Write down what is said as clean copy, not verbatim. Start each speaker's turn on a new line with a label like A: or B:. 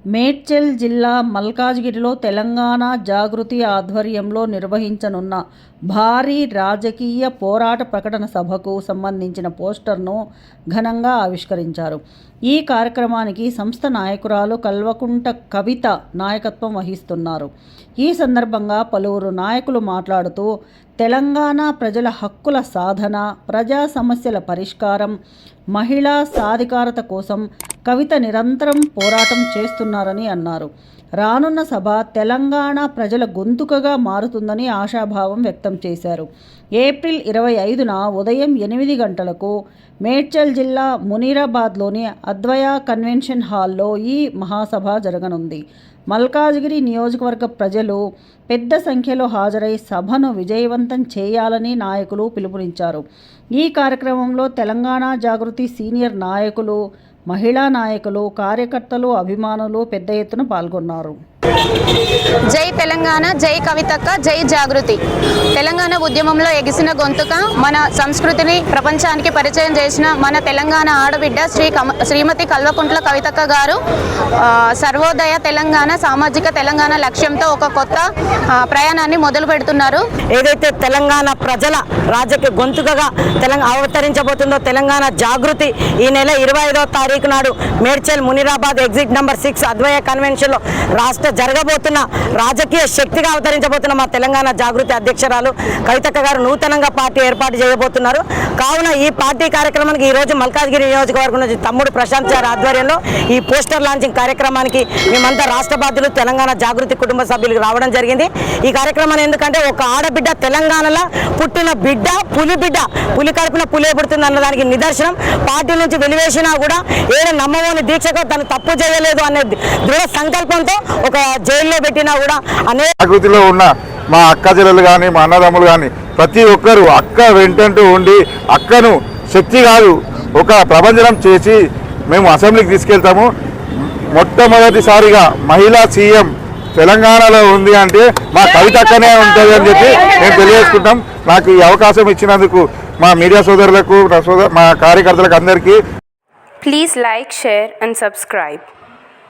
A: మేడ్చల్ జిల్లా మల్కాజ్గిరిలో తెలంగాణ జాగృతి ఆధ్వర్యంలో నిర్వహించనున్న భారీ రాజకీయ పోరాట ప్రకటన సభకు సంబంధించిన పోస్టర్ను ఘనంగా ఆవిష్కరించారు. ఈ కార్యక్రమానికి సంస్థ నాయకురాలు కల్వకుంట కవిత నాయకత్వం వహిస్తున్నారు. ఈ సందర్భంగా పలువురు నాయకులు మాట్లాడుతూ తెలంగాణ ప్రజల హక్కుల సాధన, ప్రజా సమస్యల పరిష్కారం, మహిళా సాధికారత కోసం కవిత నిరంతరం పోరాటం చేస్తున్నారని అన్నారు. రానున్న సభ తెలంగాణ ప్రజల గొంతుకగా మారుతుందని ఆశాభావం వ్యక్తం చేశారు. ఏప్రిల్ 25న ఉదయం 8 గంటలకు మేడ్చల్ జిల్లా మునీరాబాద్లోని అద్వయ కన్వెన్షన్ హాల్లో ఈ మహాసభ జరగనుంది. మల్కాజ్గిరి నియోజకవర్గ ప్రజలు పెద్ద సంఖ్యలో హాజరై సభను విజయవంతం చేయాలని నాయకులు పిలుపునిచ్చారు. ఈ కార్యక్రమంలో తెలంగాణ జాగృతి సీనియర్ నాయకులు, మహిళా నాయకులు, కార్యకర్తలు, అభిమానులు పెద్ద ఎత్తున పాల్గొన్నారు.
B: జై తెలంగాణ, జై కవితక్క, జై జాగృతి. తెలంగాణ ఉద్యమంలో ఎగిసిన గొంతుక, మన సంస్కృతిని ప్రపంచానికి పరిచయం చేసిన మన తెలంగాణ ఆడబిడ్డ శ్రీమతి కల్వకుంట్ల కవితక్క గారు సర్వోదయ తెలంగాణ, సామాజిక తెలంగాణ లక్ష్యంతో ఒక కొత్త ప్రయాణాన్ని మొదలు పెడుతున్నారు.
C: ఏదైతే తెలంగాణ ప్రజల రాజకీయ గొంతుకగా అవతరించబోతుందో తెలంగాణ జాగృతి ఈ నెల 25వ తారీఖు నాడు మేడ్చల్ మునీరాబాద్ ఎగ్జిట్ నెంబర్ 6 అద్వయ కన్వెన్షన్లో రాష్ట్ర జరగబోతున్న రాజకీయ శక్తిగా అవతరించబోతున్న మా తెలంగాణ జాగృతి అధ్యక్షురాలు కవితక్క గారు నూతనంగా పార్టీ ఏర్పాటు చేయబోతున్నారు. కావున ఈ పార్టీ కార్యక్రమానికి ఈరోజు మల్కాజ్గిరి నియోజకవర్గం నుంచి తమ్ముడు ప్రశాంత్ గారి ఆధ్వర్యంలో ఈ పోస్టర్ లాంచింగ్ కార్యక్రమానికి మేమంతా రాష్ట్ర బాధ్యులు తెలంగాణ జాగృతి కుటుంబ సభ్యులకు రావడం జరిగింది. ఈ కార్యక్రమాన్ని ఎందుకంటే ఒక ఆడబిడ్డ తెలంగాణలో పుట్టిన బిడ్డ పులి కడుపున పులే పుడుతుంది అన్నదానికి నిదర్శనం. పార్టీ నుంచి వెలివేసినా కూడా ఏదో నమ్మమోని దీక్షగా తను తప్పు చేయలేదు అనే దృఢ సంకల్పంతో ఒక జైల్లో పెట్టినా కూడా అనేక
D: జాగృతిలో ఉన్న మా అక్క చెల్లెలు కానీ, మా అన్నదమ్ములు కానీ ప్రతి ఒక్కరు అక్క వెంటంటూ ఉండి అక్కను శక్తి కాదు ఒక ప్రపంచం చేసి మేము అసెంబ్లీకి తీసుకెళ్తాము. మొట్టమొదటిసారిగా మహిళా సీఎం తెలంగాణలో ఉంది అంటే మా కవితక్కనే ఉంటుంది అని చెప్పి మేము తెలియజేసుకుంటాం. నాకు ఈ అవకాశం ఇచ్చినందుకు మా మీడియా సోదరులకు, మా కార్యకర్తలకు అందరికీ
E: please like, share and subscribe.